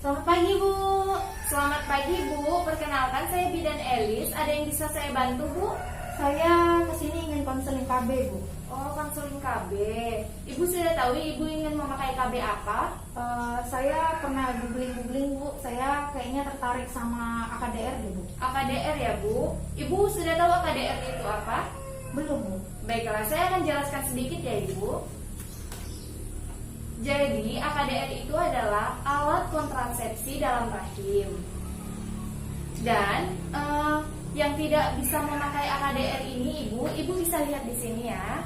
Selamat pagi, Bu. Selamat pagi Bu, perkenalkan saya Bidan Elis. Ada yang bisa saya bantu Bu? Saya kesini ingin konseling KB, Bu. Oh, konseling KB. Ibu sudah tahu Ibu ingin memakai KB apa? Saya pernah googling, Bu. Saya kayaknya tertarik sama AKDR deh, Bu. AKDR ya Bu. Ibu sudah tahu AKDR itu apa? Belum, Bu. Baiklah, saya akan jelaskan sedikit ya Ibu. Jadi, AKDR itu adalah alat kontrasepsi dalam rahim. Dan yang tidak bisa memakai AKDR ini Ibu bisa lihat di sini ya.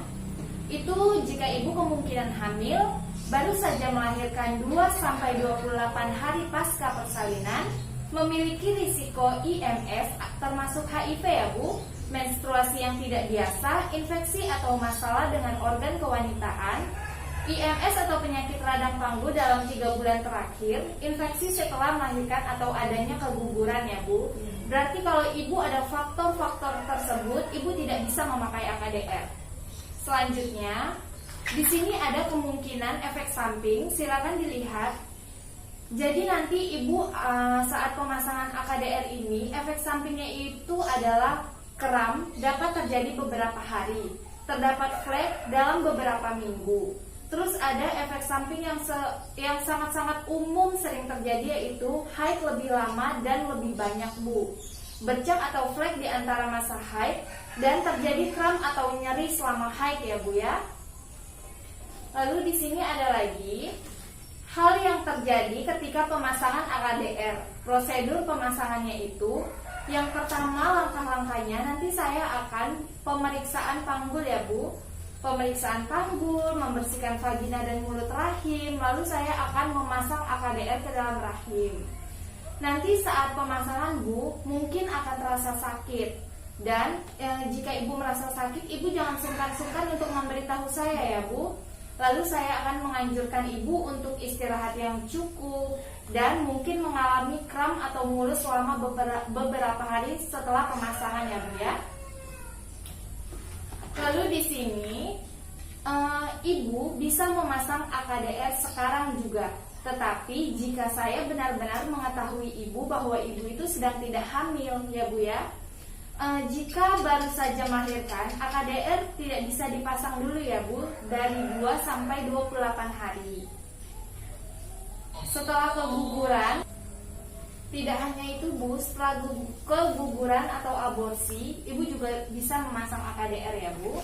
Itu jika Ibu kemungkinan hamil, baru saja melahirkan 2-28 hari pasca persalinan, memiliki risiko IMS termasuk HIV ya Bu, menstruasi yang tidak biasa, infeksi atau masalah dengan organ kewanitaan, IMS atau penyakit radang panggul dalam 3 bulan terakhir, infeksi setelah melahirkan atau adanya keguguran ya Bu. Berarti kalau Ibu ada faktor-faktor tersebut, Ibu tidak bisa memakai AKDR. Selanjutnya, di sini ada kemungkinan efek samping, silakan dilihat. Jadi nanti Ibu saat pemasangan AKDR ini, efek sampingnya itu adalah kram, dapat terjadi beberapa hari, terdapat flek dalam beberapa minggu. Terus ada efek samping yang sangat-sangat umum sering terjadi, yaitu haid lebih lama dan lebih banyak Bu, bercak atau flek di antara masa haid, dan terjadi kram atau nyeri selama haid ya Bu ya. Lalu di sini ada lagi hal yang terjadi ketika pemasangan AKDR. Prosedur pemasangannya itu, yang pertama langkah-langkahnya nanti saya akan pemeriksaan panggul ya Bu. Pemeriksaan panggul, membersihkan vagina dan mulut rahim, lalu saya akan memasang AKDR ke dalam rahim. Nanti saat pemasangan Bu, mungkin akan terasa sakit. Dan jika Ibu merasa sakit, Ibu jangan sungkan-sungkan untuk memberitahu saya ya Bu. Lalu saya akan menganjurkan Ibu untuk istirahat yang cukup dan mungkin mengalami kram atau mulus selama beberapa hari setelah pemasangan ya Bu ya. Lalu di sini Ibu bisa memasang AKDR sekarang juga. Tetapi jika saya benar-benar mengetahui Ibu bahwa Ibu itu sedang tidak hamil ya Bu ya, jika baru saja melahirkan, AKDR tidak bisa dipasang dulu ya Bu, dari 2-28 hari. Setelah keguguran, tidak hanya itu Bu, setelah keguguran atau aborsi, Ibu juga bisa memasang AKDR ya Bu.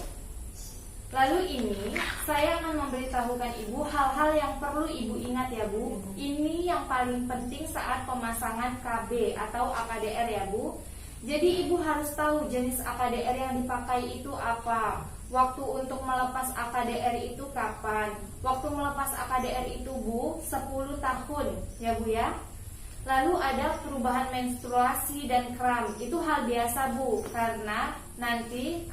Lalu ini, saya akan memberitahukan Ibu hal-hal yang perlu Ibu ingat ya Bu. Ini yang paling penting saat pemasangan KB atau AKDR ya Bu. Jadi Ibu harus tahu jenis AKDR yang dipakai itu apa. Waktu untuk melepas AKDR itu kapan. Waktu melepas AKDR itu Bu, 10 tahun ya Bu ya. Lalu ada perubahan menstruasi dan kram. Itu hal biasa Bu, karena nanti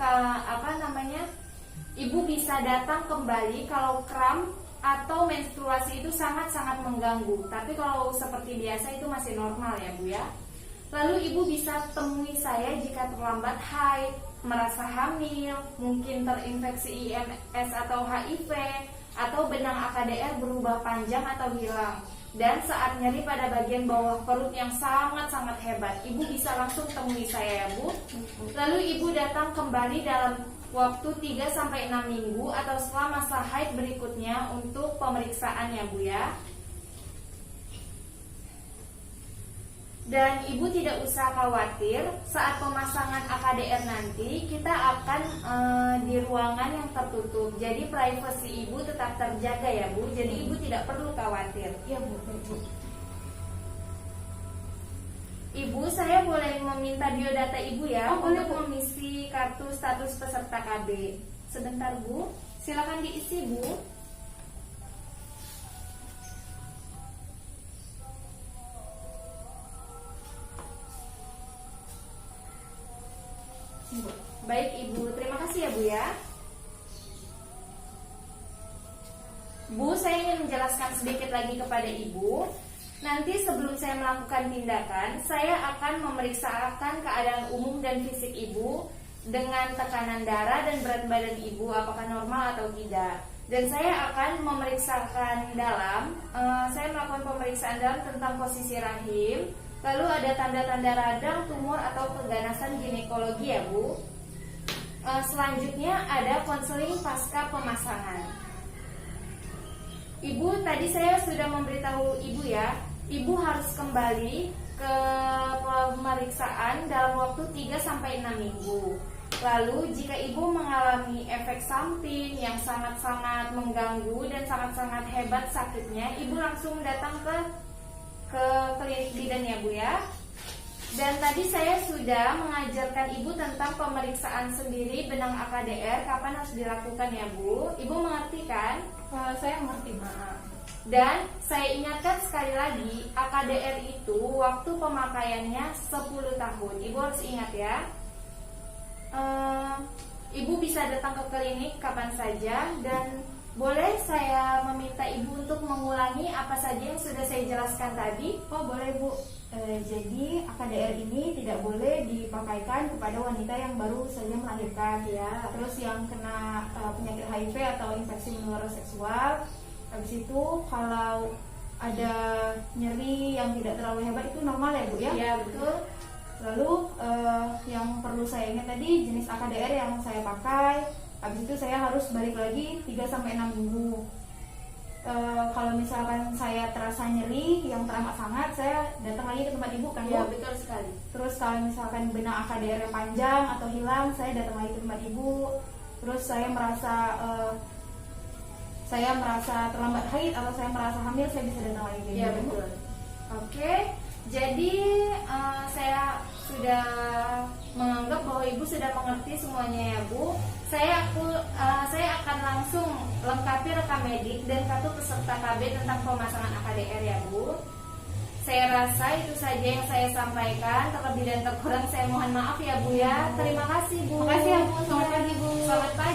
Ibu bisa datang kembali kalau kram atau menstruasi itu sangat-sangat mengganggu. Tapi kalau seperti biasa itu masih normal ya Bu ya. Lalu Ibu bisa temui saya jika terlambat haid, merasa hamil, mungkin terinfeksi IMS atau HIV, atau benang AKDR berubah panjang atau hilang. Dan saat nyeri pada bagian bawah perut yang sangat-sangat hebat, Ibu bisa langsung temui saya ya Bu. Lalu Ibu datang kembali dalam waktu 3-6 minggu atau setelah masa haid berikutnya untuk pemeriksaan ya Bu ya. Dan Ibu tidak usah khawatir, saat pemasangan AKDR nanti kita akan di ruangan yang tertutup. Jadi privasi Ibu tetap terjaga ya Bu. Jadi Ibu tidak perlu khawatir. Iya Bu, Bu. Ibu, saya boleh meminta biodata Ibu ya Boleh, untuk Bu. mengisi kartu status peserta KB. Sebentar Bu, silakan diisi Bu. Baik Ibu, terima kasih ya Bu ya. Bu, saya ingin menjelaskan sedikit lagi kepada Ibu. Nanti sebelum saya melakukan tindakan, saya akan memeriksakan keadaan umum dan fisik Ibu dengan tekanan darah dan berat badan Ibu apakah normal atau tidak. Dan saya akan memeriksakan dalam, saya melakukan pemeriksaan dalam tentang posisi rahim. Lalu ada tanda-tanda radang, tumor atau keganasan ginekologi ya Bu. Selanjutnya ada konseling pasca pemasangan. Ibu, tadi saya sudah memberitahu Ibu ya, Ibu harus kembali ke pemeriksaan dalam waktu 3-6 minggu. Lalu jika ibu mengalami efek samping yang sangat-sangat mengganggu dan sangat-sangat hebat sakitnya, ibu langsung datang ke klinik bidan ya Bu ya. Dan tadi saya sudah mengajarkan ibu tentang pemeriksaan sendiri benang AKDR, kapan harus dilakukan ya Bu. Ibu mengerti kan? Saya mengerti, Mbak. Dan saya ingatkan sekali lagi, AKDR itu waktu pemakaiannya 10 tahun. Ibu harus ingat ya. Ibu bisa datang ke klinik kapan saja, dan boleh saya meminta ibu untuk mengulangi apa saja yang sudah saya jelaskan tadi? Oh boleh Bu. Jadi AKDR ini tidak boleh dipakaikan kepada wanita yang baru saja melahirkan ya. Terus yang kena penyakit HIV atau infeksi menular seksual. Habis itu kalau ada nyeri yang tidak terlalu hebat itu normal ya Bu ya? Iya betul. Lalu yang perlu saya ingat tadi jenis AKDR yang saya pakai. Habis itu saya harus balik lagi 3-6 minggu. Kalau misalkan saya terasa nyeri yang teramat sangat, saya datang lagi ke tempat ibu kan Bu? Iya betul sekali. Terus kalau misalkan benang AKDR yang panjang atau hilang, saya datang lagi ke tempat ibu. Terus saya merasa terlambat haid atau saya merasa hamil, saya bisa datang lagi ke ibu. Iya betul. Oke. Jadi saya sudah menganggap bahwa ibu sudah mengerti semuanya ya Bu. Saya akan langsung lengkapi rekam medik dan kartu peserta KB tentang pemasangan AKDR ya Bu. Saya rasa itu saja yang saya sampaikan. Terlebih dan terkurang saya mohon maaf ya Bu ya. Terima kasih Bu. Terima kasih ya Bu. Selamat pagi Bu. Selamat pagi.